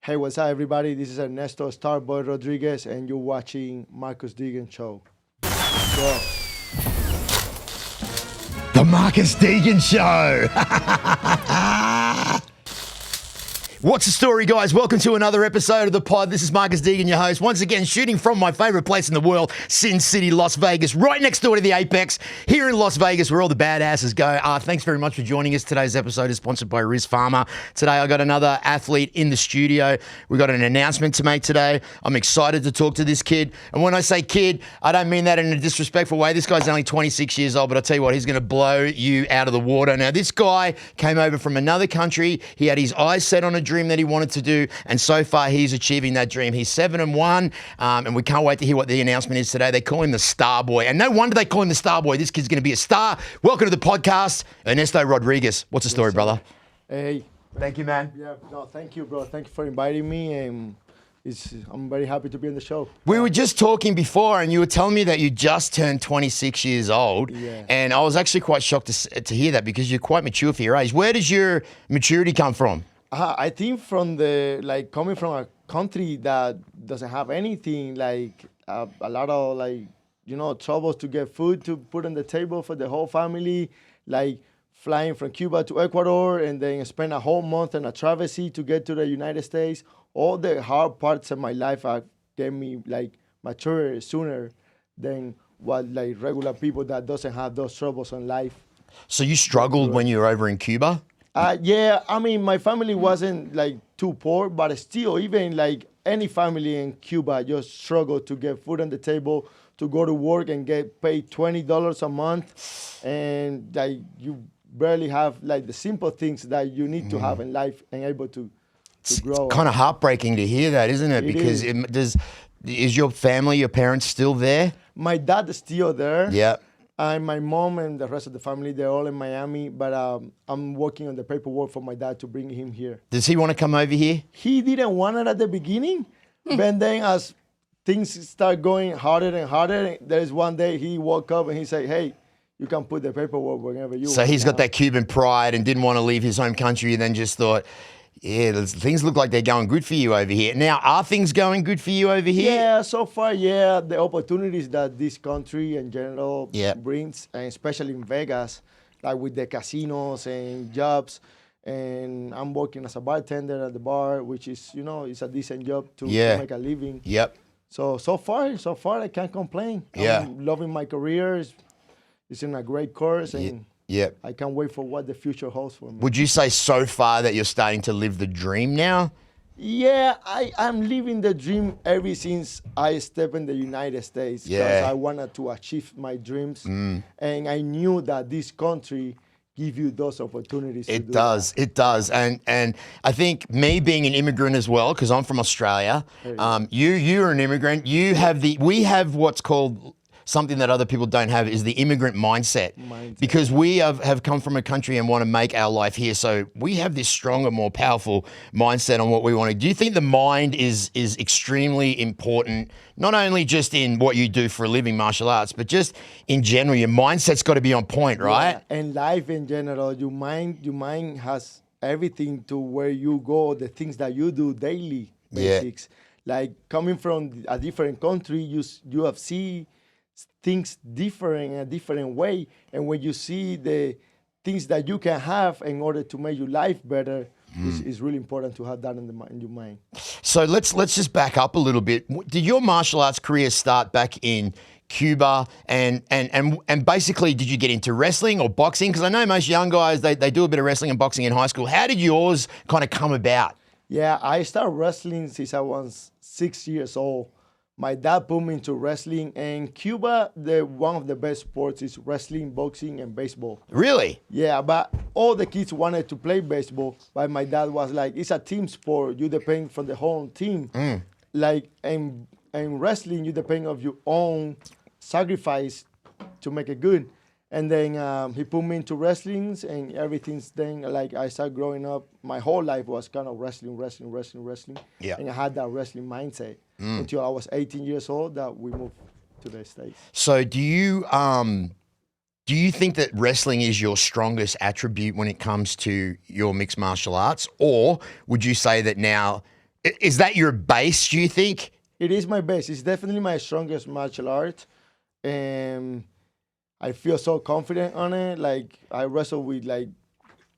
Hey, what's up, everybody? This is Ernesto Starboy Rodriguez, and you're watching Marcus Deegan Show. Go. The Marcus Deegan Show. What's the story, guys? Welcome to another episode of the pod. This is Marcus Deegan, your host. Once again, shooting from my favorite place in the world, Sin City, Las Vegas, right next door to the Apex, here in Las Vegas, where all the badasses go. Thanks very much for joining us. Today's episode is sponsored by Riz Pharma. Today, I got another athlete in the studio. We got an announcement to make today. I'm excited to talk to this kid. And when I say kid, I don't mean that in a disrespectful way. This guy's only 26 years old, but I'll tell you what, he's going to blow you out of the water. Now, this guy came over from another country. He had his eyes set on a dream that he wanted to do, and so far he's achieving that dream. He's 7-1, and we can't wait to hear what the announcement is today. They call him the Starboy, and no wonder they call him the Starboy. This kid's going to be a star. Welcome to the podcast, Ernesto Rodriguez. What's the story, brother? Hey. Thank you, man. Yeah, no, thank you, bro. Thank you for inviting me, and I'm very happy to be on the show. We were just talking before, and you were telling me that you just turned 26 years old, and I was actually quite shocked to hear that because you're quite mature for your age. Where does your maturity come from? I think from coming from a country that doesn't have anything, a lot of troubles to get food to put on the table for the whole family, like flying from Cuba to Ecuador and then spend a whole month on a travesty to get to the United States. All the hard parts of my life gave me mature sooner than what regular people that doesn't have those troubles in life. So you struggled when you were over in Cuba? Yeah, I mean, my family wasn't too poor, but still, even any family in Cuba just struggled to get food on the table, to go to work and get paid $20 a month, and you barely have the simple things that you need to have in life and able to grow. It's kind of heartbreaking to hear that, isn't it? Because is your family, your parents still there? My dad is still there. Yeah. And my mom and the rest of the family, they're all in Miami, but I'm working on the paperwork for my dad to bring him here. Does he want to come over here? He didn't want it at the beginning, but then as things start going harder and harder, there's one day he woke up and he said, hey, you can put the paperwork whenever you want. So he's got that Cuban pride and didn't want to leave his home country and then just thought, yeah, things look like they're going good for you over here. Now, are things going good for you over here? Yeah, so far, yeah. The opportunities that this country in general brings, and especially in Vegas, with the casinos and jobs. And I'm working as a bartender at the bar, which is, it's a decent job to make a living. Yep. So far, I can't complain. Yeah. I'm loving my career. It's in a great course. And yep. I can't wait for what the future holds for me. Would you say so far that you're starting to live the dream now? Yeah, I'm living the dream ever since I stepped in the United States. Because I wanted to achieve my dreams. And I knew that this country give you those opportunities. It does. And I think me being an immigrant as well, because I'm from Australia, you're an immigrant. We have what's called something that other people don't have is the immigrant mindset. Because we have come from a country and want to make our life here. So we have this stronger, more powerful mindset on what we want to do. Do you think the mind is extremely important, not only just in what you do for a living, martial arts, but just in general? Your mindset's got to be on point, right? Yeah, and life in general, your mind has everything to where you go, the things that you do daily, basics. Like coming from a different country, you have seen things different in a different way, and when you see the things that you can have in order to make your life better, it's really important to have that in your mind. So let's just back up a little bit. Did your martial arts career start back in Cuba, and basically did you get into wrestling or boxing? Because I know most young guys they do a bit of wrestling and boxing in high school. How did yours kind of come about? Yeah, I started wrestling since I was 6 years old. My dad put me into wrestling, and Cuba, one of the best sports is wrestling, boxing, and baseball. Really? Yeah, but all the kids wanted to play baseball, but my dad was like, it's a team sport. You depend from the whole team. And wrestling, you depend on your own sacrifice to make it good. And then he put me into wrestling, and everything's then, I started growing up. My whole life was kind of wrestling. Yeah. And I had that wrestling mindset until I was 18 years old that we moved to the States. So do you think that wrestling is your strongest attribute when it comes to your mixed martial arts? Or would you say that now Is that your base, do you think? It is my base. It's definitely my strongest martial art. And I feel so confident on it. Like I wrestle with like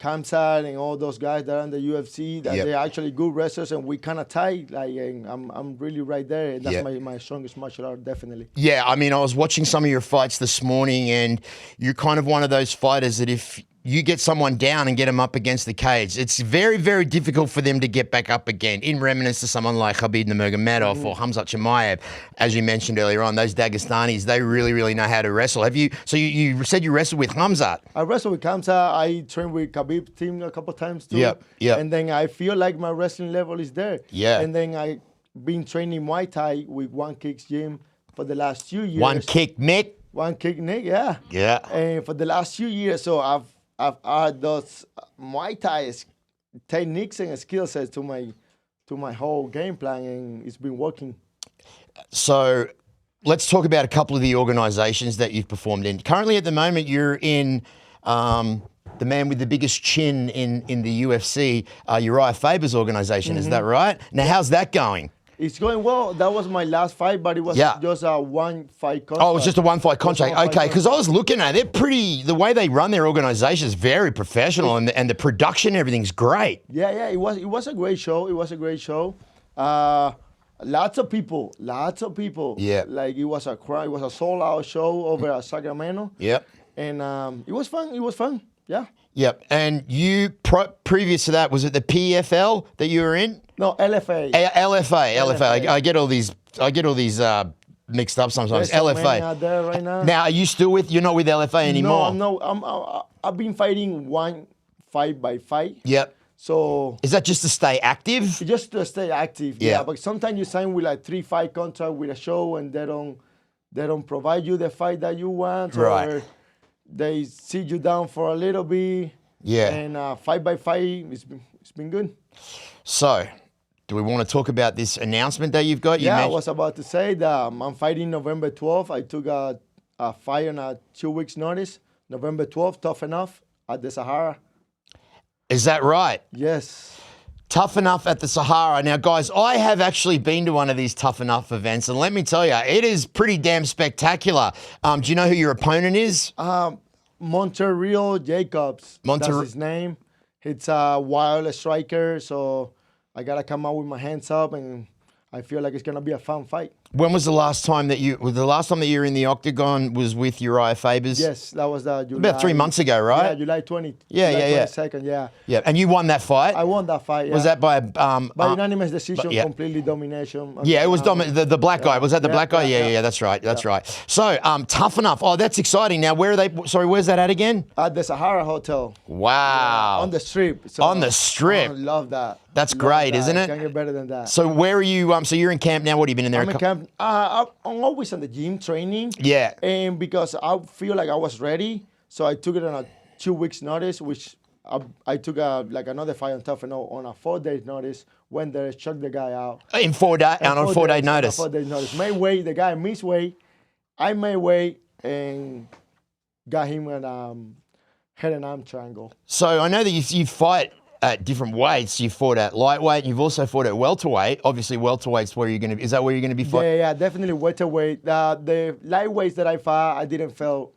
Kamsat and all those guys that are in the UFC that Yep. they're actually good wrestlers and we kind of tight. Like and I'm really right there. That's Yep. my strongest martial art, definitely. Yeah, I mean, I was watching some of your fights this morning, and you're kind of one of those fighters that if you get someone down and get them up against the cage, it's very, very difficult for them to get back up again. In remnants to someone like Khabib Nurmagomedov or Khamzat Chimaev, as you mentioned earlier on, those Dagestanis, they really, really know how to wrestle. Have you? So you said you wrestled with Khamzat. I wrestle with Kamsat. I train with Khabib team a couple times too. Yep, yep. And then I feel like my wrestling level is there. Yeah. And then I been training Muay Thai with One Kick's gym for the last few years. One kick, Nick. One Kick, Nick, yeah. Yeah. And for the last few years, so I've added those Muay Thai techniques and skill sets to my whole game plan, and it's been working. So let's talk about a couple of the organisations that you've performed in. Currently, at the moment, you're in the man with the biggest chin in the UFC, Uriah Faber's organisation. Is that right? Now, how's that going? It's going well. That was my last fight, but it was just a one-fight contract. Oh, it was just a one-fight contract. Okay, because I was looking at it, the way they run their organisation is very professional, and the production and everything's great. Yeah, it was a great show. It was a great show. Lots of people. Yeah. Like it was a sold-out show over at Sacramento. Yep. And it was fun. Yeah. Yep. And you, previous to that, was it the PFL that you were in? No, LFA. LFA. I get all these mixed up sometimes. There's so LFA. many out there right now. Now, are you still you're not with LFA anymore? No, I've been fighting one fight by fight. Yep. So Is that just to stay active? just to stay active. Yeah. But sometimes you sign with like 3-fight contract with a show and they don't provide you the fight that you want. Right. Or they sit you down for a little bit. Yeah. And fight by fight, it's been good. So, do we want to talk about this announcement that you've got? I was about to say that I'm fighting November 12th. I took a fight on a 2 weeks notice. November 12th, Tough Enough at the Sahara. Is that right? Yes. Tough Enough at the Sahara. Now, guys, I have actually been to one of these Tough Enough events, and let me tell you, it is pretty damn spectacular. Do you know who your opponent is? Monterreal Jacobs. That's his name. It's a wild striker, so I gotta come out with my hands up, and I feel like it's gonna be a fun fight. When was the last time that you were in the octagon was with Uriah Fabers? Yes, that was the July. About 3 months ago, right? Yeah, July 20. Yeah, July yeah. 22nd, yeah. Yeah, and you won that fight. I won that fight. Yeah. Was that by unanimous decision, yeah. completely domination? Yeah, it was the black guy. Was that the black guy? Yeah, that's right. That's right. So, Tough Enough. Oh, that's exciting. Now, where are they? Sorry, where's that at again? At the Sahara Hotel. Wow. On the strip. So, On the strip. I love that. That's great, isn't it? Can't get better than that. So, where are you? So, you're in camp now. What have you been in there? I'm in camp. I'm always in the gym training. Yeah. And because I feel like I was ready, so I took it on a 2 weeks notice, which I took another fight on Tough Enough on a 4 days notice. Went there, checked the guy out. On 4 day notice. 4 days notice. Made weight. The guy missed weight. I made weight and got him an head and arm triangle. So I know that you fight at different weights. You fought at lightweight. You've also fought at welterweight. Obviously, welterweight's where you're going to. Is that where you're going to be fighting? Yeah, definitely welterweight. The lightweights that I fought, I didn't feel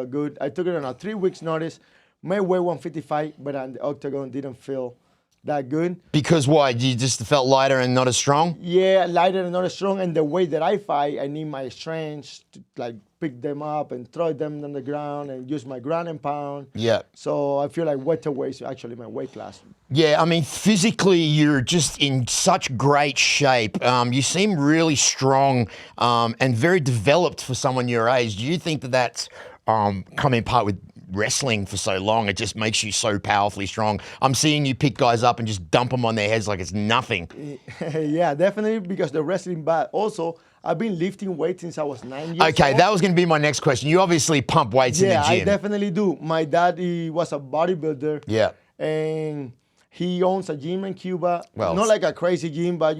good. I took it on a 3 weeks notice. Made weight 155, but on the octagon didn't feel that good. Because why? You just felt lighter and not as strong? Yeah, lighter and not as strong. And the way that I fight, I need my strength to pick them up and throw them on the ground and use my ground and pound. Yeah. So I feel like welterweight is actually my weight class. Yeah, I mean, physically, you're just in such great shape. You seem really strong and very developed for someone your age. Do you think that that's come in part with wrestling for so long? It just makes you so powerfully strong. I'm seeing you pick guys up and just dump them on their heads like it's nothing. Yeah, definitely, because the wrestling, but also I've been lifting weights since I was 9 years Okay, old. that was going to be my next question. You obviously pump weights in the Yeah, gym. I definitely do. My dad, he was a bodybuilder. Yeah. And he owns a gym in Cuba. Well, not like a crazy gym, but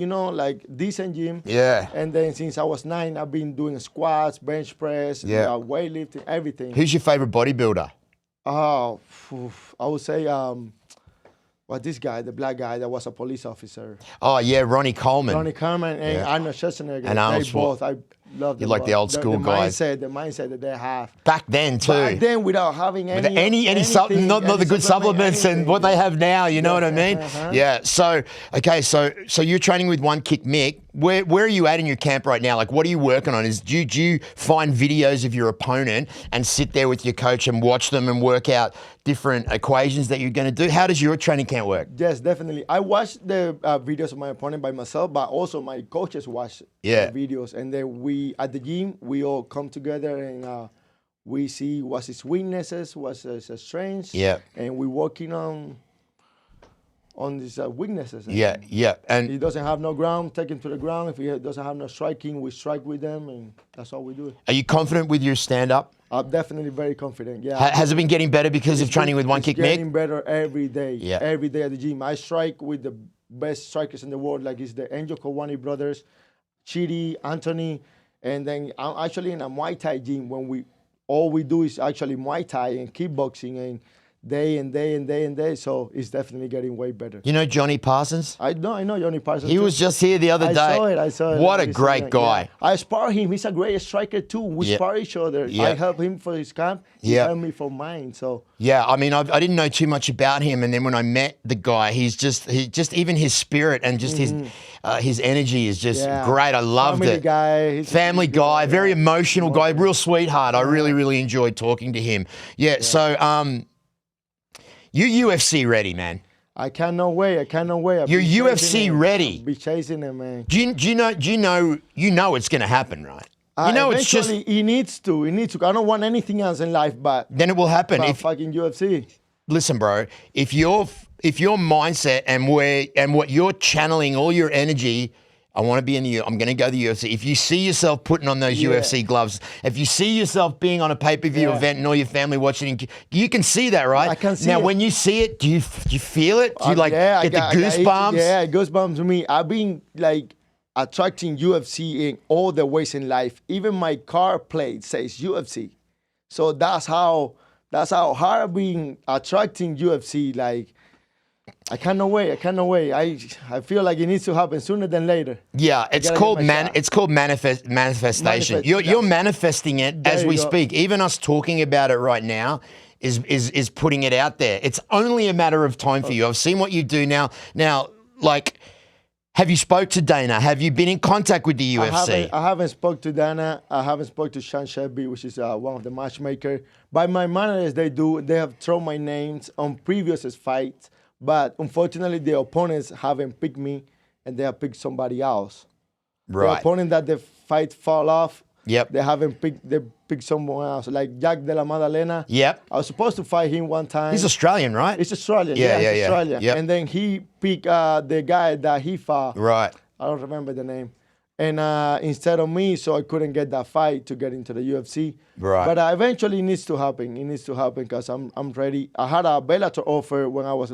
decent gym. Yeah. And then since I was 9, I've been doing squats, bench press, weightlifting, everything. Who's your favorite bodybuilder? Oh, I would say was this guy, the black guy that was a police officer. Oh yeah, Ronnie Coleman. Ronnie Coleman and Arnold Schwarzenegger. And Arnold they both, I love them. You like the old school guys. The mindset that they have. Back then too. Back then, without having not the good supplements and what they have now. You know what I mean? Yeah. So okay, so you're training with One Kick Mick. Where are you at in your camp right now? Like, what are you working on? Do you find videos of your opponent and sit there with your coach and watch them and work out different equations that you're going to do? How does your training camp work? Yes, definitely. I watch the videos of my opponent by myself, but also my coaches watch the videos. And then we, at the gym, we all come together and we see what's his weaknesses, what's his strengths. Yeah. And we're working on these weaknesses. Yeah. And he doesn't have no ground, take him to the ground. If he doesn't have no striking, we strike with them, and that's all we do. Are you confident with your stand-up? I'm definitely very confident, yeah. Has it been getting better because of training with One Kick Mick? It's getting better every day, yeah. Every day at the gym. I strike with the best strikers in the world, like it's the Angel Kawani brothers, Chidi, Anthony, and then I'm actually in a Muay Thai gym when all we do is actually Muay Thai and kickboxing and day, so it's definitely getting way better. You know Johnny Parsons? I know Johnny Parsons. He was just here the other day. I saw it. What a great guy. Yeah. I spar him. He's a great striker too. We spar each other. I help him for his camp. He helped me for mine. So yeah, I mean, I didn't know too much about him, and then when I met the guy, he just even his spirit and just his energy is just great. I loved it. Family guy, very emotional guy, real sweetheart. I really enjoyed talking to him. Yeah. So you UFC ready, man? I cannot wait. You're UFC ready. I'll be chasing him, man. Do you know it's going to happen, right? You know it's just he needs to. I don't want anything else in life, but then it will happen. If fucking UFC. Listen, bro. If your mindset and what you're channeling all your energy. I want to be I'm going to go to the UFC. If you see yourself putting on those UFC gloves, if you see yourself being on a pay-per-view event and all your family watching, you can see that, right? I can see now, it. when you see it, do you feel it? Do you get the goosebumps? Goosebumps to me. I've been attracting UFC in all the ways in life. Even my car plate says UFC. So that's how hard I've been attracting UFC. I cannot wait. I feel like it needs to happen sooner than later. Yeah, it's called manifestation. You're manifesting it as we speak. Even us talking about it right now is putting it out there. It's only a matter of time for you. I've seen what you do now. Now, have you spoke to Dana? Have you been in contact with the UFC? I haven't spoke to Dana. I haven't spoke to Sean Shelby, which is one of the matchmakers. By my managers, they have thrown my names on previous fights. But unfortunately, the opponents haven't picked me, and they have picked somebody else. Right. The opponent that the fight fall off, yep. They haven't picked. They picked someone else, like Jack de la Madalena. Yep. I was supposed to fight him one time. He's Australian, right? He's Australian. Yeah. Australian. Yep. And then he picked the guy that he fought. Right. I don't remember the name. And instead of me, so I couldn't get that fight to get into the UFC. Right. But eventually it needs to happen. It needs to happen because I'm ready. I had a Bellator offer when I was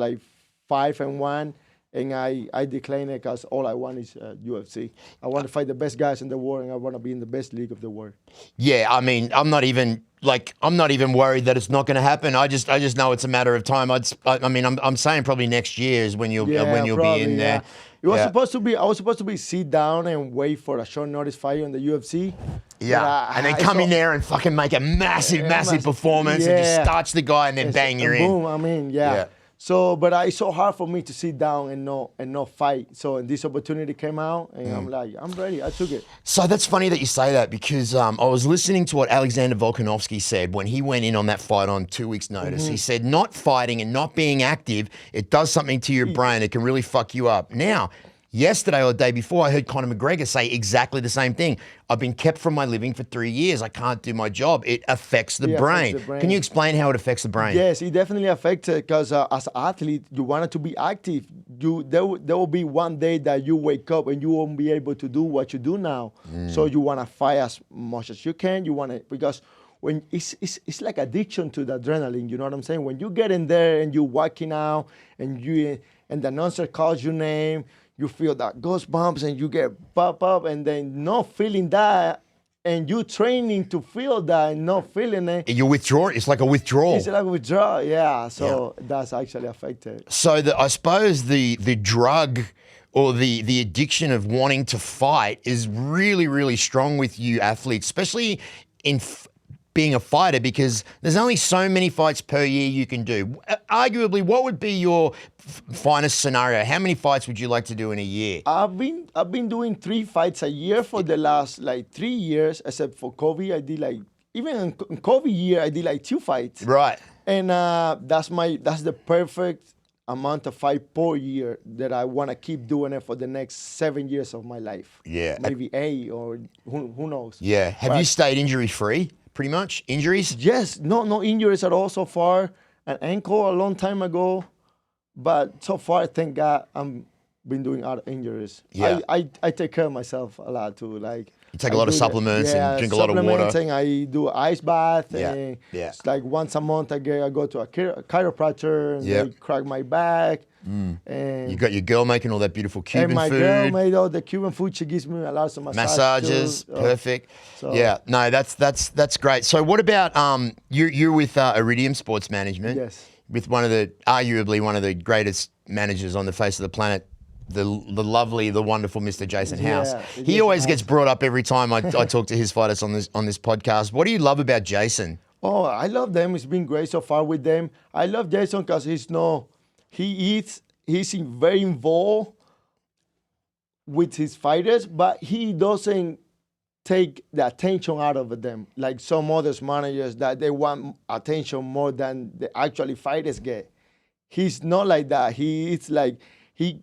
5-1, and I declined it because all I want is UFC. I want to fight the best guys in the world, and I want to be in the best league of the world. Yeah, I mean, I'm not even worried that it's not going to happen. I just know it's a matter of time. I'm saying probably next year is when you'll be in there. It was supposed to be. I was supposed to be sit down and wait for a short notice fight on the UFC. Yeah, and then come in there and fucking make a massive performance and just starch the guy and then bang, you're in. Boom! I mean, yeah. So, but it's so hard for me to sit down and not fight. So, and this opportunity came out, and I'm like, I'm ready. I took it. So that's funny that you say that because I was listening to what Alexander Volkanovski said when he went in on that fight on 2 weeks' notice. He said, not fighting and not being active, it does something to your brain. It can really fuck you up. Now, yesterday or the day before, I heard Conor McGregor say exactly the same thing. I've been kept from my living for 3 years. I can't do my job. It affects the brain. Can you explain how it affects the brain? Yes, it definitely affects it because as an athlete, you wanted to be active. There will be one day that you wake up and you won't be able to do what you do now. So you want to fight as much as you can. You want to, because when it's like addiction to the adrenaline. You know what I'm saying? When you get in there and you're walking out and the announcer calls your name, you feel that goosebumps and you get pop up, and then not feeling that and you training to feel that and not feeling it. You withdraw. It's like a withdrawal. It's like withdrawal, yeah. So that's actually affected. So I suppose the drug or the addiction of wanting to fight is really, really strong with you athletes, especially in being a fighter, because there's only so many fights per year you can do. Arguably, what would be your finest scenario? How many fights would you like to do in a year? I've been doing 3 fights a year for the last like 3 years, except for COVID. I did like even in COVID year I did like 2 fights. Right. And that's the perfect amount of fight per year that I want to keep doing it for the next 7 years of my life. Yeah. Maybe 8 or who knows. Yeah. Have you stayed injury free? Pretty much injuries? Yes, no injuries at all so far. An ankle a long time ago, but so far, thank God, I'm been doing other injuries. Yeah. I take care of myself a lot too. Like You take a lot of supplements and drink a lot of water. And I do ice bath. Yeah, And yeah. It's like once a month I go to a chiropractor and they crack my back. And You got your girl making all that beautiful Cuban and my food. girl made all the Cuban food. She gives me a lot of Massages, too. perfect. So- Yeah, no, that's great. So what about you're with Iridium Sports Management? Yes. With arguably one of the greatest managers on the face of the planet, the lovely, the wonderful Mr. Jason House. He Jason always House. gets brought up every time I talk to his fighters on this podcast. What do you love about Jason? Oh, I love them. It's been great so far with them. I love Jason because he's very involved with his fighters, but he doesn't take the attention out of them like some other managers that they want attention more than the actually fighters get. He's not like that. It's like he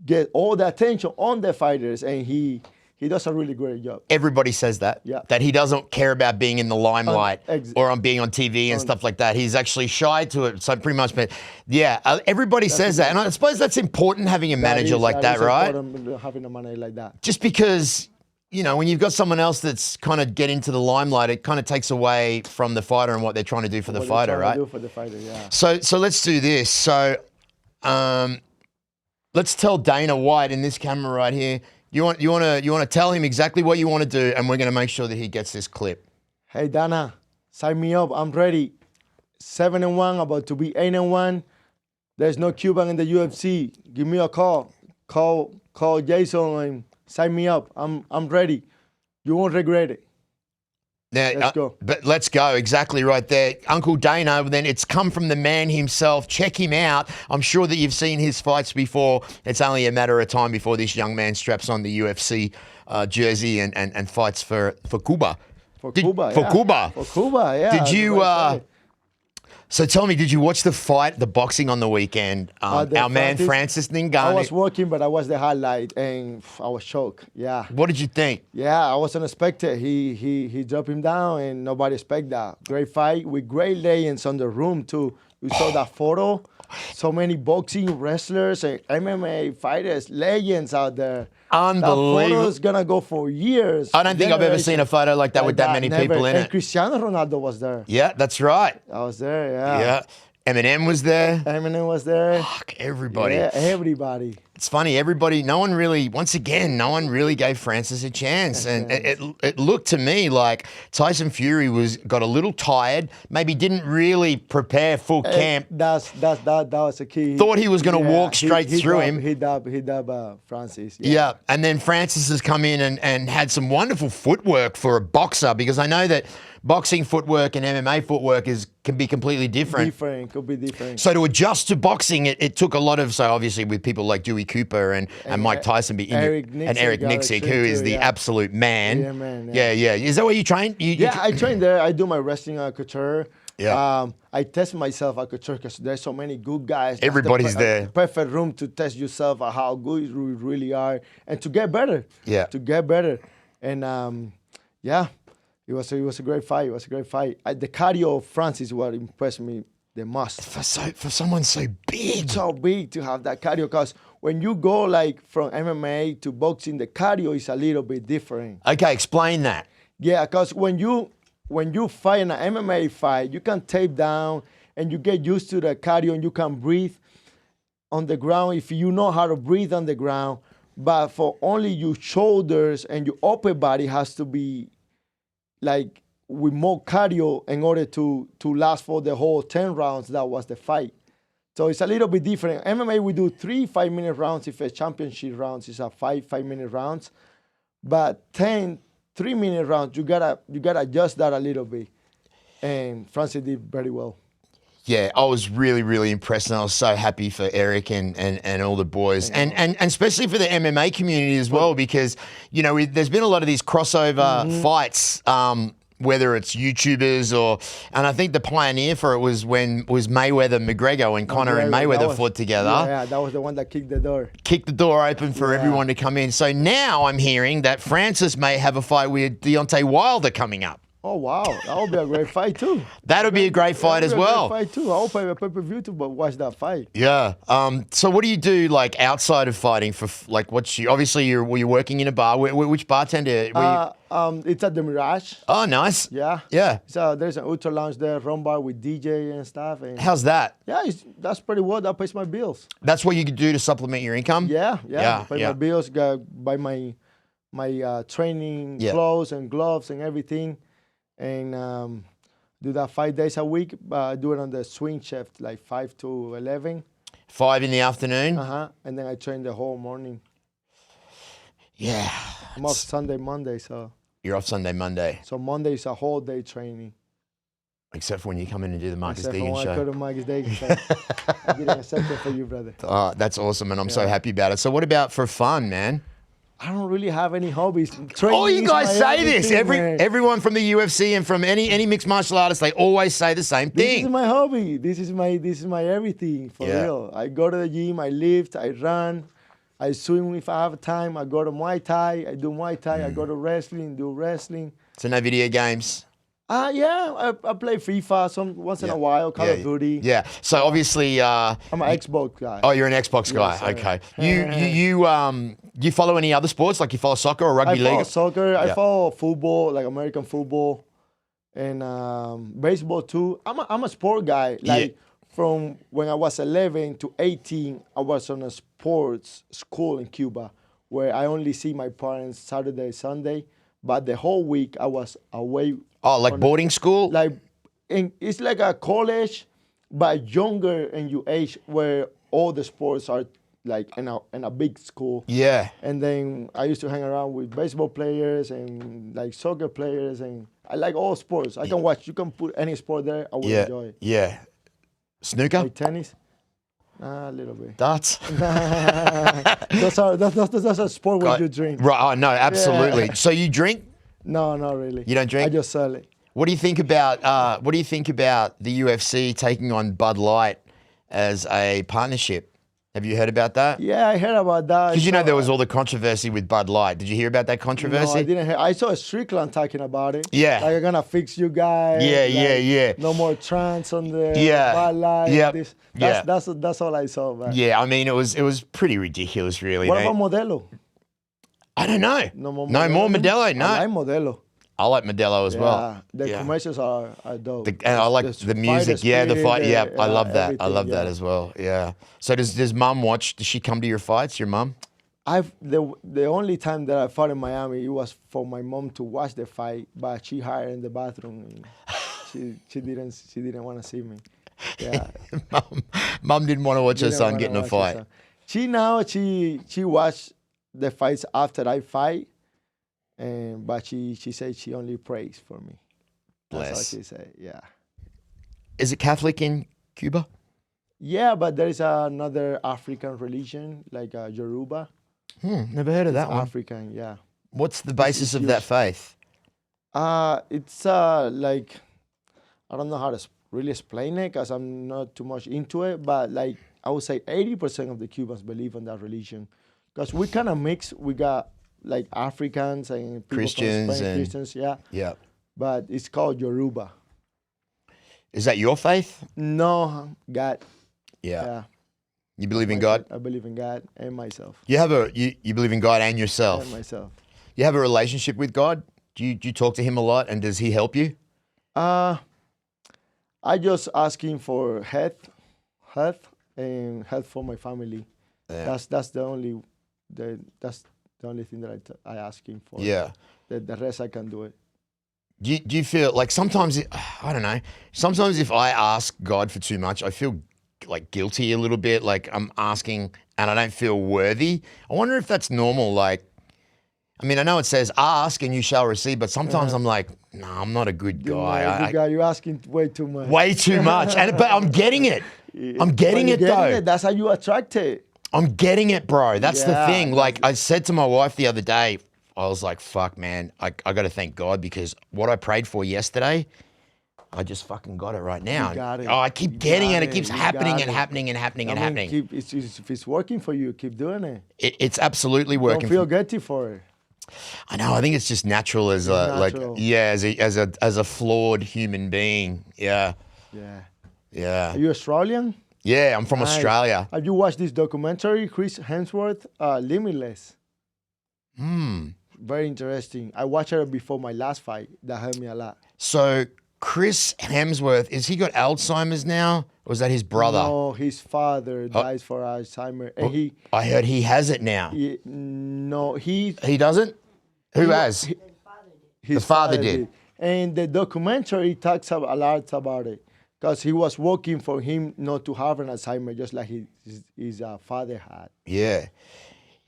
get all the attention on the fighters, and he does a really great job. Everybody says that. Yeah. That he doesn't care about being in the limelight or on being on TV and stuff like that. He's actually shy to it. So pretty much, but yeah, everybody says that. And I suppose that's important having a manager like that, right? Having a manager like that. Just because, when you've got someone else that's kind of get into the limelight, it kind of takes away from the fighter and what they're trying to do for the fighter, right? Do for the fighter, yeah. So let's do this. So let's tell Dana White in this camera right here. You want to tell him exactly what you want to do, and we're going to make sure that he gets this clip. Hey Dana, sign me up. I'm ready. 7-1, about to be 8-1. There's no Cuban in the UFC. Give me a call. Call Jason and sign me up. I'm ready. You won't regret it. Now, Let's go. But let's go. Exactly right there. Uncle Dana, then it's come from the man himself. Check him out. I'm sure that you've seen his fights before. It's only a matter of time before this young man straps on the UFC jersey and fights for Cuba. For Cuba, yeah. Did you... So tell me, did you watch the boxing on the weekend? Our man Francis Ngannou. I was working, but I watched the highlight, and I was shocked. Yeah. What did you think? Yeah, I wasn't expected. He dropped him down, and nobody expected that. Great fight with great legends on the room too. We saw that photo. So many boxing wrestlers and MMA fighters, legends out there. Unbelievable. That photo is gonna go for years. I don't think I've ever seen a photo like that with that many people in and it. Cristiano Ronaldo was there. Yeah, that's right. I was there, yeah. Yeah. Eminem was there. Eminem was there. Fuck, everybody. Yeah, everybody. It's funny, no one really gave Francis a chance. And it looked to me like Tyson Fury got a little tired, maybe didn't really prepare full camp. That was the key. Thought he was going to walk straight through him. He dubbed Francis. Yeah, and then Francis has come in and had some wonderful footwork for a boxer, because I know that boxing footwork and MMA footwork can be completely different. Could be different. So to adjust to boxing, it took a lot of, so obviously with people like Dewey Cooper and Mike Tyson and Eric Nixick, who is the absolute man. Yeah, man. Yeah. Is that where you train? I train there. I do my wrestling at Couture. Yeah. I test myself at Couture because there's so many good guys. Everybody's there. Perfect room to test yourself at how good you really are and to get better. Yeah. To get better. And it was a great fight. The cardio of Francis is what impressed me the most. For someone so big. So big to have that cardio, because when you go like from MMA to boxing, the cardio is a little bit different. Okay, explain that. Yeah, because when you fight in an MMA fight, you can tape down and you get used to the cardio and you can breathe on the ground if you know how to breathe on the ground. But for only your shoulders and your upper body has to be like with more cardio in order to last for the whole 10 rounds. That was the fight. So it's a little bit different. MMA, we do 3 5-minute rounds. If a championship rounds, it's a 5-minute rounds. But 10 3-minute rounds, you gotta adjust that a little bit. And Francis did very well. Yeah, I was really, really impressed, and I was so happy for Eric and all the boys, and especially for the MMA community as well, because there's been a lot of these crossover fights. Whether it's YouTubers and I think the pioneer for it was Mayweather McGregor, when Conor and Mayweather fought together. Yeah, that was the one that kicked the door. Kicked the door open for everyone to come in. So now I'm hearing that Francis may have a fight with Deontay Wilder coming up. Oh, wow. That would be a great fight, too. That'll be a great fight as well. Great fight, too. I hope I have a pay-per-view to watch that fight. Yeah. So what do you do, like, outside of fighting for, like, obviously you're working in a bar. Which bartender? It's at the Mirage. Oh, nice. Yeah. Yeah. So there's an ultra lounge there, run bar with DJ and stuff. And how's that? yeah, that's pretty well. That pays my bills. That's what you could do to supplement your income? Yeah. Pay my bills, buy my training clothes and gloves and everything. And do that 5 days a week. Do it on the swing shift, like 5 to 11. 5 in the afternoon? And then I train the whole morning. Yeah. I'm off Sunday, Monday, so. You're off Sunday, Monday. So Monday is a whole day training. Except for when you come in and do the Marcus Except Deegan for when show. I go to Marcus Deegan show. I didn't accept it for you, brother. Oh, that's awesome, and I'm so happy about it. So what about for fun, man? I don't really have any hobbies. All you guys say this. Everyone from the UFC and from any mixed martial artist, they always say the same thing. This is my hobby. This is my everything, for real. I go to the gym, I lift, I run, I swim if I have time. I go to Muay Thai, I do Muay Thai. I go to wrestling, do wrestling. So no video games? Yeah, I play FIFA once in a while, Call of Duty. Yeah. So obviously, I'm an Xbox guy. Oh, you're an Xbox guy. Okay. You follow any other sports? Like you follow soccer or rugby league? I follow soccer. I follow football, like American football, and baseball too. I'm a sport guy. Like from when I was 11 to 18, I was on a sports school in Cuba, where I only see my parents Saturday, Sunday, but the whole week I was away. Oh, like boarding school? It's like a college, but younger in your age, where all the sports are like in a big school. Yeah. And then I used to hang around with baseball players and like soccer players, and I like all sports. I can watch. You can put any sport there. I will enjoy it. Yeah. Snooker? Like tennis? A little bit. Darts? That's a sport where you drink. Right. Oh, no, absolutely. Yeah. So you drink? No, not really. You don't drink? I just sell it. What do you think about the UFC taking on Bud Light as a partnership? Have you heard about that? Yeah, I heard about that. Because there was all the controversy with Bud Light. Did you hear about that controversy? No, I didn't hear. I saw Strickland talking about it. Yeah. Like, I'm going to fix you guys. Yeah. No more trans on the Bud Light. Yeah. That's all I saw, man. Yeah, I mean, it was pretty ridiculous, really. What about Modelo? I don't know. No more Modelo, no. I like Modelo. I like Modelo as well. The commercials are dope. And I like the music. The fight. Yeah, I love that. I love that as well. Yeah. So does Mum watch? Does she come to your fights? Your mum? The only time that I fought in Miami, it was for my mom to watch the fight, but she hired in the bathroom. And she didn't want to see me. Yeah. Mum didn't want to watch her son get in a fight. She watched the fights after I fight. But she said she only prays for me. That's Bless. what she said, yeah. Is it Catholic in Cuba? Yeah, but there is another African religion, like Yoruba. Never heard of that one. African, yeah. What's the basis of that faith? It's like, I don't know how to really explain it because I'm not too much into it, but like I would say 80% of the Cubans believe in that religion. Because we kind of mix, we got like Africans and people Christians from Spain, Christians, yeah. But it's called Yoruba. Is that your faith? No, God. Yeah. You believe in God? I believe in God and myself. You have you believe in God and yourself? And myself. You have a relationship with God? Do you talk to him a lot, and does he help you? I just ask him for health and health for my family. Yeah. That's the only thing that I ask him for. Yeah. The rest I can do it. Do you feel like sometimes I don't know. Sometimes if I ask God for too much, I feel like guilty a little bit. Like I'm asking and I don't feel worthy. I wonder if that's normal. Like, I mean, I know it says ask and you shall receive, but sometimes I'm like, no, I'm not a good guy. Good guy, you're asking way too much. Way too much, but I'm getting it. I'm getting it though. That's how you attract it. I'm getting it, bro. That's the thing. that's Like I said to my wife the other day, I was like, fuck, man, I got to thank God because what I prayed for yesterday, I just fucking got it right now. You got it. Oh, I keep getting it. It keeps You happening got and it. happening and happening and happening. If it's working for you, keep doing it. It's absolutely working. Don't feel guilty for it. I know. I think it's just natural as natural. as a flawed human being. Yeah. Yeah. Yeah. Are you Australian? Yeah, I'm from Australia. Have you watched this documentary, Chris Hemsworth, Limitless? Very interesting. I watched it before my last fight. That helped me a lot. So Chris Hemsworth, has he got Alzheimer's now? Or is that his brother? No, his father dies for Alzheimer's. And I heard he has it now. he Doesn't? Who has? His father did. And the documentary talks a lot about it. Because he was working for him not to have an Alzheimer, just like his father had. Yeah.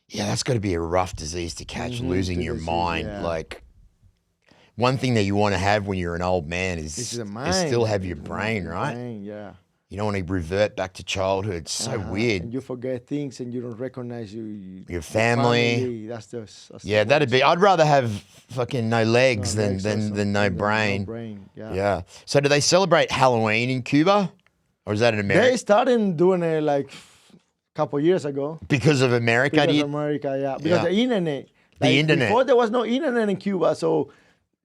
Yeah, that's got to be a rough disease to catch, losing your mind. Yeah. Like, one thing that you want to have when you're an old man is still have your brain, right? Yeah. You don't want to revert back to childhood. It's so weird. And you forget things and you don't recognize your family. That's that'd be. I'd rather have fucking no legs than no brain. No brain, Yeah. So do they celebrate Halloween in Cuba, or is that in America? They started doing it like a couple years ago. Because of America, Because the internet. Internet. Before there was no internet in Cuba, so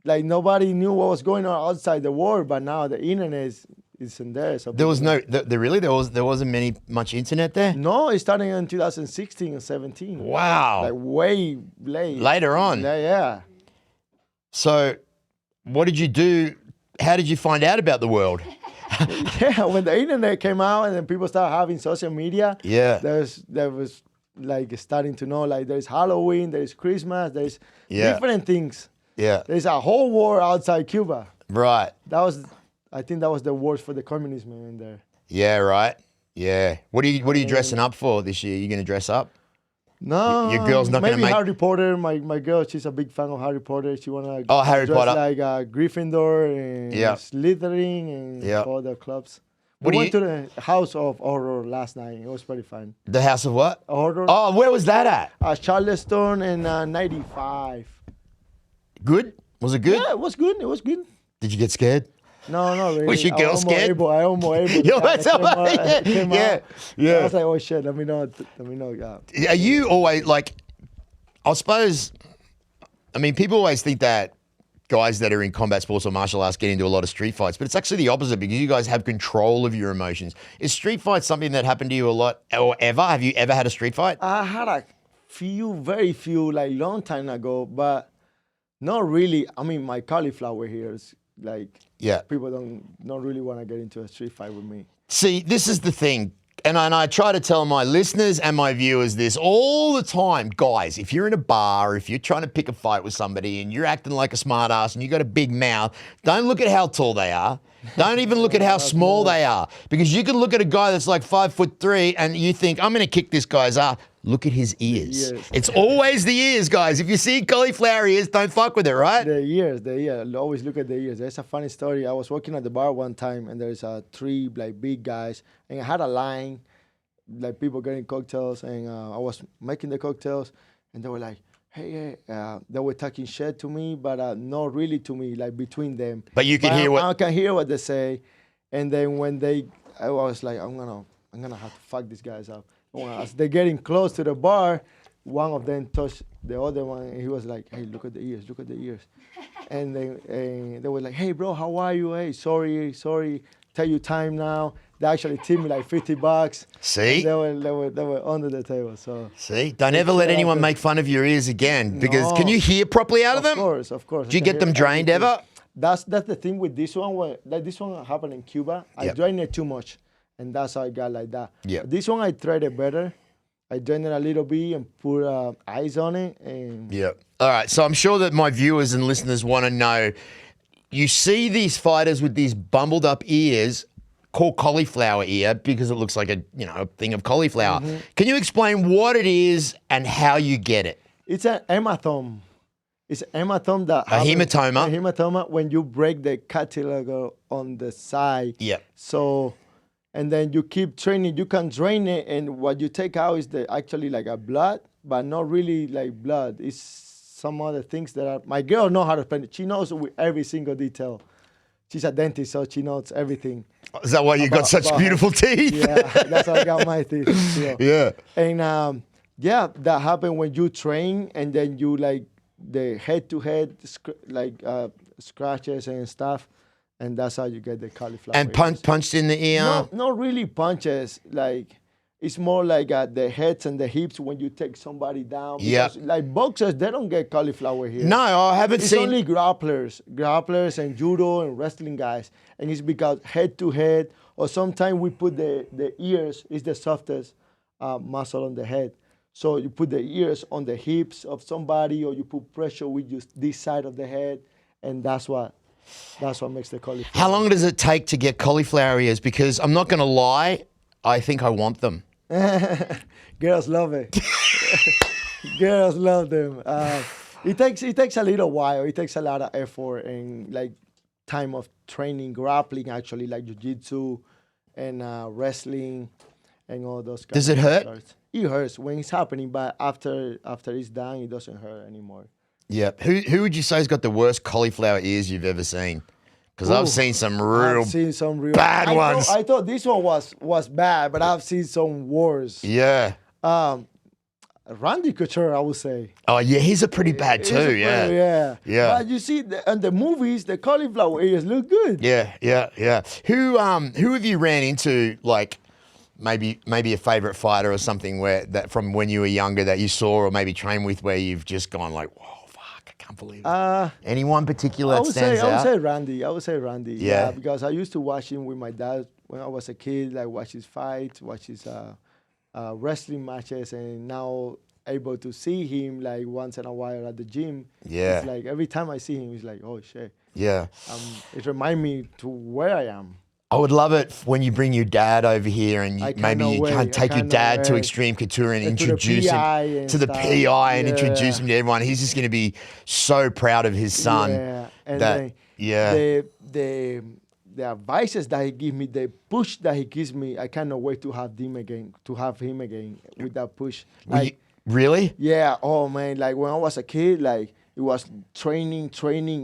like nobody knew what was going on outside the world. But now the internet is in there. So there was there wasn't much internet there. No, it started in 2016 and 17. Wow. Like way late. Later on. Yeah. So, what did you do? How did you find out about the world? Yeah, when the internet came out and then people started having social media. Yeah. There was like starting to know like there's Halloween, there's Christmas, there's different things. Yeah. There's a whole war outside Cuba. Right. I think that was the worst for the communism in there. Yeah, right. Yeah. What are you dressing up for this year? You gonna dress up? No. Your girl's not gonna maybe make Harry Potter. My girl, she's a big fan of Harry Potter. She wanna Harry dress Potter. like Gryffindor and Slytherin and all the clubs. We went to the House of Horror last night. It was pretty fun. The House of what? Horror. Oh, where was that at? Charleston in 95. Good? Was it good? Yeah, it was good. It was good. Did you get scared? No, not really. Was your girl scared? I almost able. Yeah. I was like, oh shit, let me know. Yeah. Are you always like, I suppose, I mean, people always think that guys that are in combat sports or martial arts get into a lot of street fights, but it's actually the opposite because you guys have control of your emotions. Is street fight something that happened to you a lot or ever? Have you ever had a street fight? I had a very few, like long time ago, but not really. I mean, my Cauliflower here is like, people don't really want to get into a street fight with me. See, this is the thing. And I try to tell my listeners and my viewers this all the time. Guys, if you're in a bar, if you're trying to pick a fight with somebody and you're acting like a smart ass and you got a big mouth, don't look at how tall they are. Don't even look at how small they are. Because you can look at a guy that's like 5'3" and you think, I'm going to kick this guy's ass. Look at his ears. Yes. It's always the ears, guys. If you see cauliflower ears, don't fuck with it, right? The ears. Always look at the ears. There's a funny story. I was working at the bar one time, and there's three like big guys, and I had a line, like people getting cocktails, and I was making the cocktails, and they were like, hey, they were talking shit to me, but not really to me, like between them. But you can hear what I can hear what they say, and then when I was like, I'm gonna have to fuck these guys up. As they're getting close to the bar, one of them touched the other one, and he was like, hey, look at the ears. And then they were like, hey, bro, how are you? Hey, sorry, tell you time now. They actually tipped me like $50. See? They were under the table. So see? Don't ever let anyone make fun of your ears again, because can you hear properly out of them? Of course. Do you get them drained ever? That's the thing with this one. This one happened in Cuba. I drained it too much. And that's how I got like that. Yeah. This one I tried it better. I drained it a little bit and put ice on it. And yeah. All right. So I'm sure that my viewers and listeners want to know, you see these fighters with these bumbled up ears called cauliflower ear because it looks like a thing of cauliflower. Can you explain what it is and how you get it? It's an hematome. It's an hematome that A hematoma. A hematoma when you break the cartilage on the side. Yeah. So, and then you keep training. You can drain it, and what you take out is actually like a blood, but not really like blood. It's some other things that are. My girl knows how to explain it. She knows with every single detail. She's a dentist, so she knows everything. Is that why you got such beautiful teeth? Yeah, that's how I got my teeth. Yeah. And that happened when you train, and then you like the head-to-head scratches and stuff, and that's how you get the cauliflower. And punched in the ear? No, not really punches. Like it's more like the heads and the hips when you take somebody down. Yeah. Like boxers, they don't get cauliflower here. No, I haven't It's seen. only grapplers and judo and wrestling guys, and it's because head-to-head, or sometimes we put the ears is the softest muscle on the head. So you put the ears on the hips of somebody, or you put pressure with just this side of the head, and that's what makes the cauliflower. How long does it take to get cauliflower ears? Because I'm not going to lie, I think I want them. Girls love it. Girls love them. It takes a little while. It takes a lot of effort and like time of training, grappling actually, like jiu-jitsu and wrestling and all those. Does it hurt? Sports. It hurts when it's happening, but after it's done, it doesn't hurt anymore. Yeah. Who would you say has got the worst cauliflower ears you've ever seen? Because I've seen some real bad ones. I thought this one was bad, but I've seen some worse. Yeah. Randy Couture, I would say. Oh, yeah, he's a pretty bad too, yeah. Yeah. But you see, in the movies, the cauliflower ears look good. Yeah. Who have you ran into, like, maybe a favorite fighter or something that from when you were younger that you saw or maybe trained with where you've just gone like, whoa, fuck, I can't believe it. Anyone particular that stands out? I would say Randy. Yeah. Because I used to watch him with my dad when I was a kid, like watch his fights, watch his wrestling matches, and now able to see him like once in a while at the gym. Yeah. It's like every time I see him, it's like, oh shit. Yeah. It reminds me to where I am. I would love it when you bring your dad over here and maybe you can take your dad to Extreme Couture and introduce him to the PI and introduce him to everyone. He's just going to be so proud of his son. Yeah. And the advices that he gives me, the push that he gives me, I cannot wait to have him again with that push. Like, really? Yeah. Oh man, like when I was a kid, like it was training,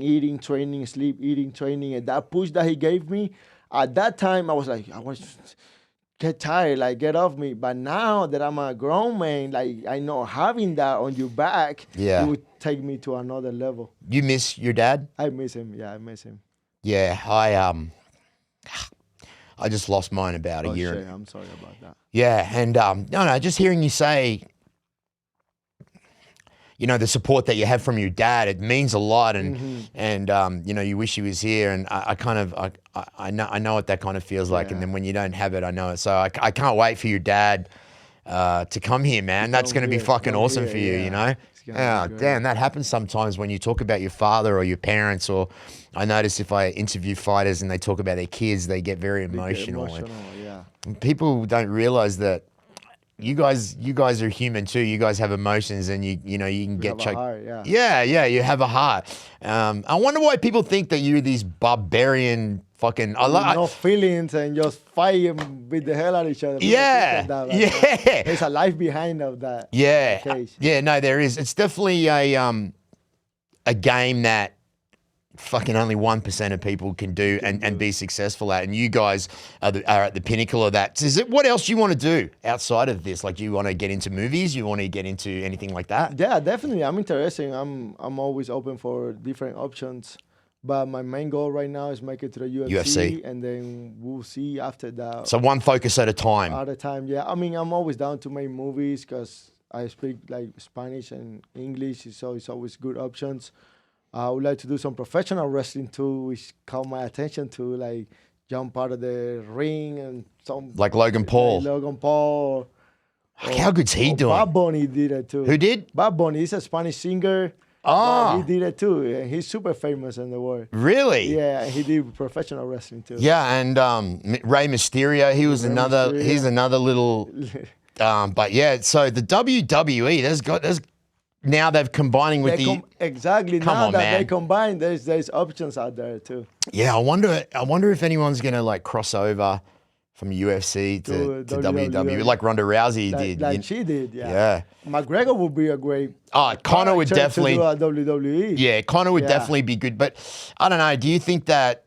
eating, training, sleep, eating, training, and that push that he gave me. At that time, I was get tired, like get off me. But now that I'm a grown man, like I know having that on your back, it would take me to another level. You miss your dad? I miss him. Yeah, I miss him. Yeah, I just lost mine about a year. I'm sorry about that. Yeah, and no, just hearing you say, you know, the support that you have from your dad, it means a lot, and you know, you wish he was here, and I know what that kind of feels like, and then when you don't have it, I know it. So I can't wait for your dad to come here, man. That's going to be fucking awesome for you, you know? Oh, damn, that happens sometimes when you talk about your father or your parents, or I notice if I interview fighters and they talk about their kids, they get very emotional. And people don't realize that you guys are human too. You guys have emotions, and you know you can get choked. Yeah, you have a heart. I wonder why people think that you're these barbarian fucking. No feelings and just fighting with the hell out of each other. Yeah. There's a life behind of that. Yeah. No, there is. It's definitely a game that fucking only 1% of people can do and be successful at, and you guys are at the pinnacle of that. What else you want to do outside of this? Like, do you want to get into movies? You want to get into anything like that? Yeah, definitely. I'm interested. I'm always open for different options, but my main goal right now is make it to the UFC. And then we'll see after that. So one focus at a time. At a time, yeah. I mean, I'm always down to make movies because I speak like Spanish and English, so it's always good options. I would like to do some professional wrestling too, which caught my attention to, like jump out of the ring and some like Logan Paul. How good's he doing? Bad Bunny did it too. Who did? Bad Bunny. He's a Spanish singer. Oh, He did it too. And he's super famous in the world. really? Yeah, he did professional wrestling too. Yeah, and Rey Mysterio, he's another little. But yeah, so the WWE, there's now they've combining with exactly. Come now on, that man. they combine, there's options out there too. Yeah, I wonder if anyone's gonna like cross over from UFC to WWE, like Ronda Rousey did. Like she did, yeah. Yeah. McGregor would be a great. Conor would definitely. To do a WWE. Yeah, Conor would definitely be good. But I don't know. Do you think that?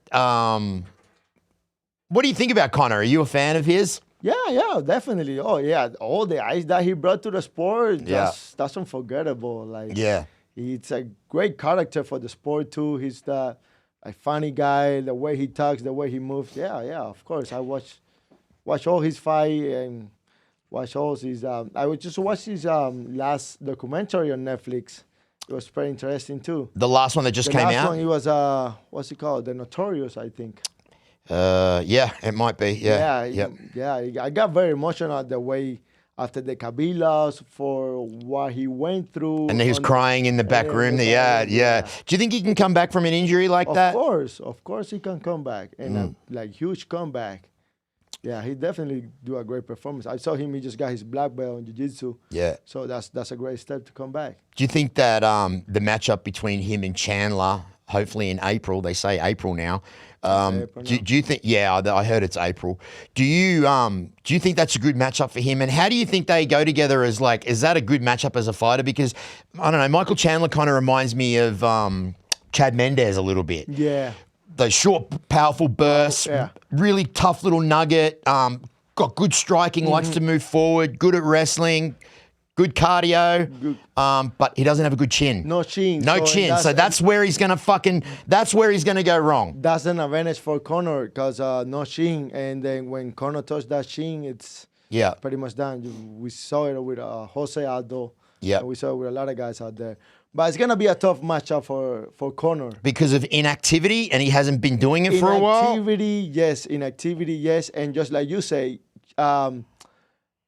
What do you think about Conor? Are you a fan of his? Yeah, definitely. Oh yeah, all the eyes that he brought to the sport, that's unforgettable. Like, Yeah. he's a great character for the sport too. He's a funny guy. The way he talks, the way he moves. Yeah. Of course, I watch all his fight and watch all his. I would just watch his last documentary on Netflix. It was pretty interesting too. The last one that just came The last out? one, it was what's it called? The Notorious, I think. Yeah, it might be. Yeah. Yeah. I got very emotional the way after the Kabilas for what he went through. And he was crying in the back room. Yeah. Do you think he can come back from an injury like that? Of course he can come back. And a huge comeback. Yeah, he definitely do a great performance. I saw him, he just got his black belt in jiu-jitsu. Yeah. So that's a great step to come back. Do you think that the matchup between him and Chandler, hopefully in April, they say April now, do you think? Yeah, I heard it's April. Do you think that's a good matchup for him? And how do you think they go together as like? Is that a good matchup as a fighter? Because I don't know. Michael Chandler kind of reminds me of Chad Mendez a little bit. Yeah. Those short, powerful bursts. Really tough little nugget. Got good striking. Likes to move forward. Good at wrestling. Good cardio, but he doesn't have a good chin. No chin. No chin. So that's where he's gonna go wrong. That's an advantage for Conor because no chin, and then when Conor touched that chin, it's pretty much done. We saw it with Jose Aldo. Yeah. We saw it with a lot of guys out there. But it's gonna be a tough matchup for Conor because of inactivity, and he hasn't been doing it for a while. Inactivity, yes, and just like you say.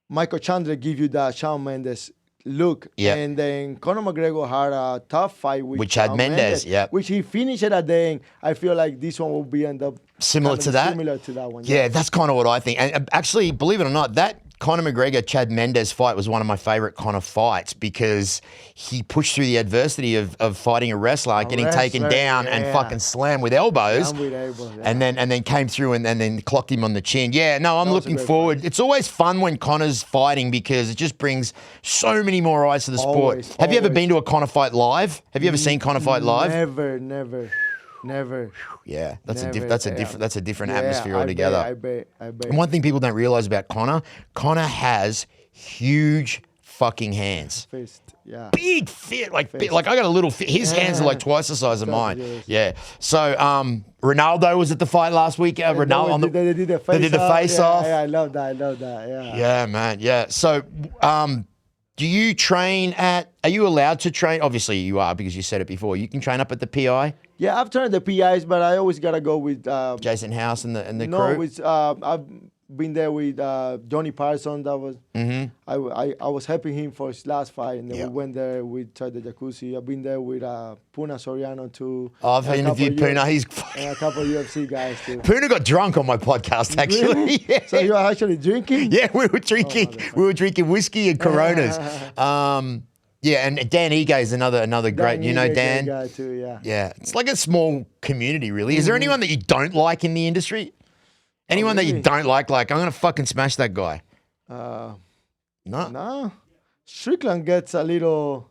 Michael Chandler give you that Shawn Mendes look. And then Conor McGregor had a tough fight with Chad Mendes, which he finished at the end. I feel like this one will end up similar to that one. Yeah, that's kind of what I think. And actually, believe it or not, that Conor McGregor Chad Mendes fight was one of my favorite Conor fights because he pushed through the adversity of fighting a wrestler, getting taken down and fucking slammed with elbows. And then came through and then clocked him on the chin. Yeah, no, I'm looking forward. It's always fun when Conor's fighting because it just brings so many more eyes to the sport. Have you ever been to a Conor fight live? Have you ever seen Conor fight live? Never. Yeah, that's a different atmosphere altogether. I bet. And one thing people don't realize about Conor has huge fucking hands. Fist, yeah. Big fit, like I got a little fit. His hands are like twice the size of mine. Yeah. So Ronaldo was at the fight last week. Ronaldo they did the face off. Yeah, I love that. Yeah. Yeah, man. Yeah. So do you train are you allowed to train? Obviously you are because you said it before. You can train up at the PI? Yeah, I've trained the PIs, but I always gotta go with Jason House and the crew. No, with I've been there with Johnny Parsons. That was I was helping him for his last fight, and then we went there. We tried the jacuzzi. I've been there with Puna Soriano too. Oh, I've interviewed Puna. He's and a couple of UFC guys too. Puna got drunk on my podcast actually. Really? Yeah. So you were actually drinking? Yeah, we were drinking. We were drinking whiskey and Coronas. Yeah, and Dan Ige is another great. You know Dan? Guy too, yeah. Yeah, it's like a small community, really. Is there anyone that you don't like in the industry? Anyone that you don't like I'm gonna fucking smash that guy. No. Strickland gets a little.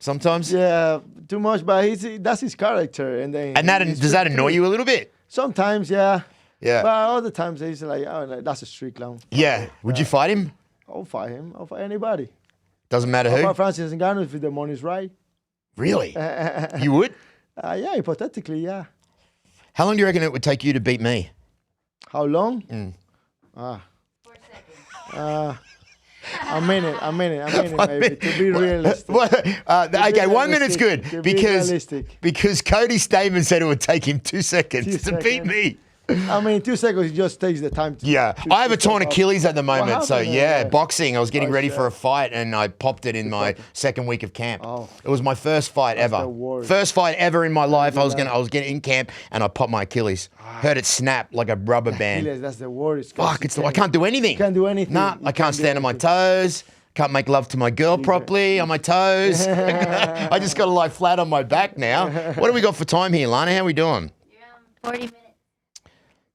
Sometimes. Yeah, too much, but that's his character, and then. And does that annoy you a little bit? Sometimes, yeah. Yeah. But other times he's like, oh, that's a Strickland. Yeah. Would you fight him? I'll fight him. I'll fight anybody. Doesn't matter who. I'll fight Francis Ngannou if the money's right. Really? You would? Yeah, hypothetically, yeah. How long do you reckon it would take you to beat me? How long? 4 seconds. A minute, maybe, to be realistic. Okay, 1 minute's good because Cody's statement said it would take him 2 seconds to beat me. I mean, 2 seconds, it just takes the time. Yeah, I have a torn Achilles at the moment, so happened? yeah, boxing. I was getting ready shit. for a fight, and I popped it in my second week of camp. Oh. It was my first fight That's ever. the worst. First fight ever in my life. I was getting in camp, and I popped my Achilles. Heard it snap like a rubber band. Achilles, that's the worst. Fuck, I can't do anything. You can't do anything. Nah, I can't stand on my toes. Can't make love to my girl properly on my toes. I just got to lie flat on my back now. What do we got for time here, Lana? How we doing? 40 minutes.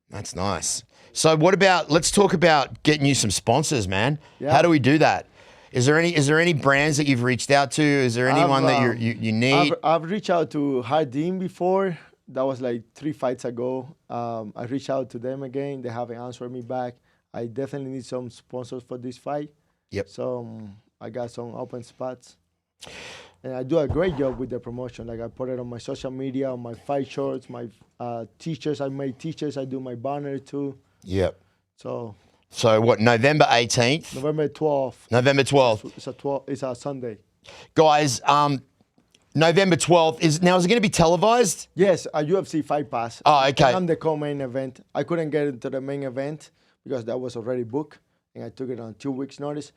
That's nice. So what about, let's talk about getting you some sponsors, man. Yeah. How do we do that? Is there any brands that you've reached out to? Is there anyone that you need? I've reached out to Hardin before. That was like 3 fights ago. I reached out to them again. They haven't answered me back. I definitely need some sponsors for this fight. Yep. So I got some open spots. And I do a great job with the promotion. Like I put it on my social media, on my fight shorts, my t-shirts. I make t-shirts. I do my banner too. Yep. So what, November 18th? November 12th. November 12th. It's a Sunday. Guys, November 12th, is it going to be televised? Yes, a UFC Fight Pass. Oh, okay. I'm the co-main event. I couldn't get into the main event because that was already booked, and I took it on 2 weeks' notice.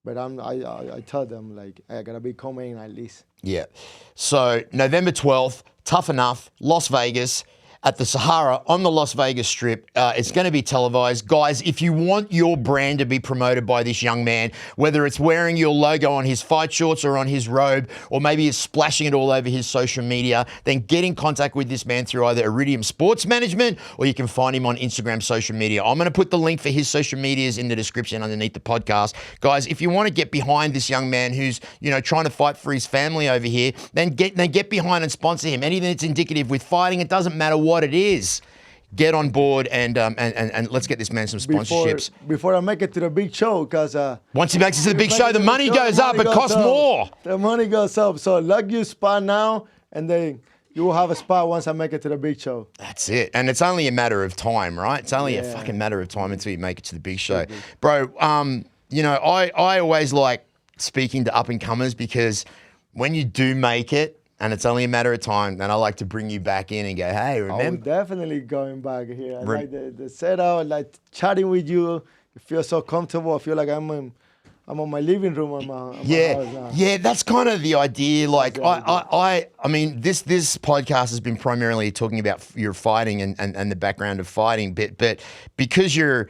But I tell them, like, I gotta be co-main at least. Yeah. So November 12th, Tough Enough, Las Vegas, at the Sahara on the Las Vegas Strip. It's going to be televised. Guys, if you want your brand to be promoted by this young man, whether it's wearing your logo on his fight shorts or on his robe, or maybe it's splashing it all over his social media, then get in contact with this man through either Iridium Sports Management, or you can find him on Instagram social media. I'm going to put the link for his social medias in the description underneath the podcast. Guys, if you want to get behind this young man who's, trying to fight for his family over here, then get behind and sponsor him. Anything that's indicative with fighting, it doesn't matter what it is. Get on board and let's get this man some sponsorships. Before I make it to the big show, because once he makes it to the big show, the money goes up. It costs more. The money goes up. So lock your spot now, and then you will have a spot once I make it to the big show. That's it. And it's only a matter of time, right? It's only a fucking matter of time until you make it to the big show. Bro, I always like speaking to up-and-comers, because when you do make it, and it's only a matter of time, then I like to bring you back in and go, hey, remember? I'm definitely going back here. I like the setup, I like chatting with you. You feel so comfortable. I feel like I'm on my living room. On my house now. Yeah, that's kind of the idea. Like, I mean, this podcast has been primarily talking about your fighting and the background of fighting, but because you're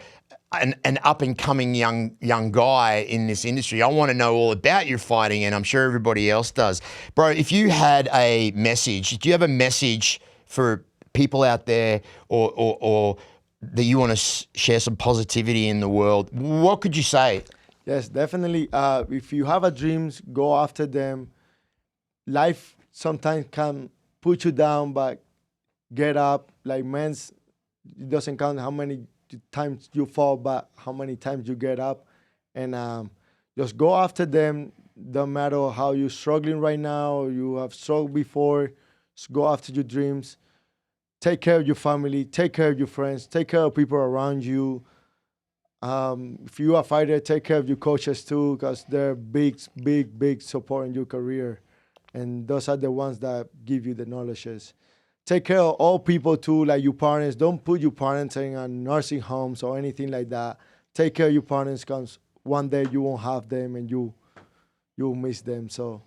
an up-and-coming young guy in this industry, I want to know all about your fighting, and I'm sure everybody else does. Bro, if you had a message, do you have a message for people out there or that you want to share some positivity in the world, what could you say? Yes, definitely. If you have a dreams, go after them. Life sometimes can put you down, but get up. Like it doesn't count how many times you fall, but how many times you get up, and just go after them. Don't matter how you're struggling right now, you have struggled before. Just go after your dreams. Take care of your family, take care of your friends, take care of people around you. If you are a fighter, take care of your coaches too, because they're big support in your career, and those are the ones that give you the knowledges. Take care of all people too, like your parents. Don't put your parents in a nursing homes or anything like that. Take care of your parents, because one day you won't have them and you'll miss them. So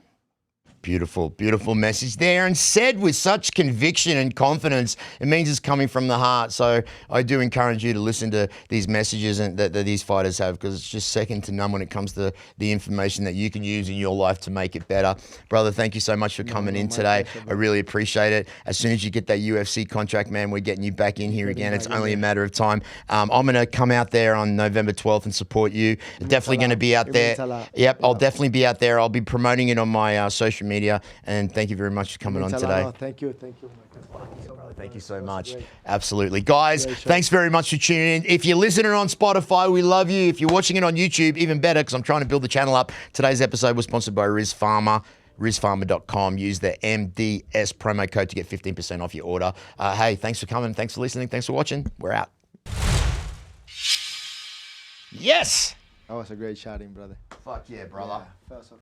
Beautiful, beautiful message there, and said with such conviction and confidence. It means it's coming from the heart. So I do encourage you to listen to these messages and that these fighters have, because it's just second to none when it comes to the information that you can use in your life to make it better. Brother, thank you so much for coming in today. I really appreciate it. As soon as you get that UFC contract, man, we're getting you back in here again. It's only a matter of time. I'm going to come out there on November 12th and support you. Definitely going to be out there. Yep, I'll definitely be out there. I'll be promoting it on my social media. And thank you very much for coming on today. Thank you. Thank you so much. Absolutely. Guys, thanks very much for tuning in. If you're listening on Spotify, we love you. If you're watching it on YouTube, even better, because I'm trying to build the channel up. Today's episode was sponsored by Riz Pharma. RizPharma.com. Use the MDS promo code to get 15% off your order. Hey, thanks for coming. Thanks for listening. Thanks for watching. We're out. Yes. That was a great chatting, brother. Fuck yeah, brother. Yeah,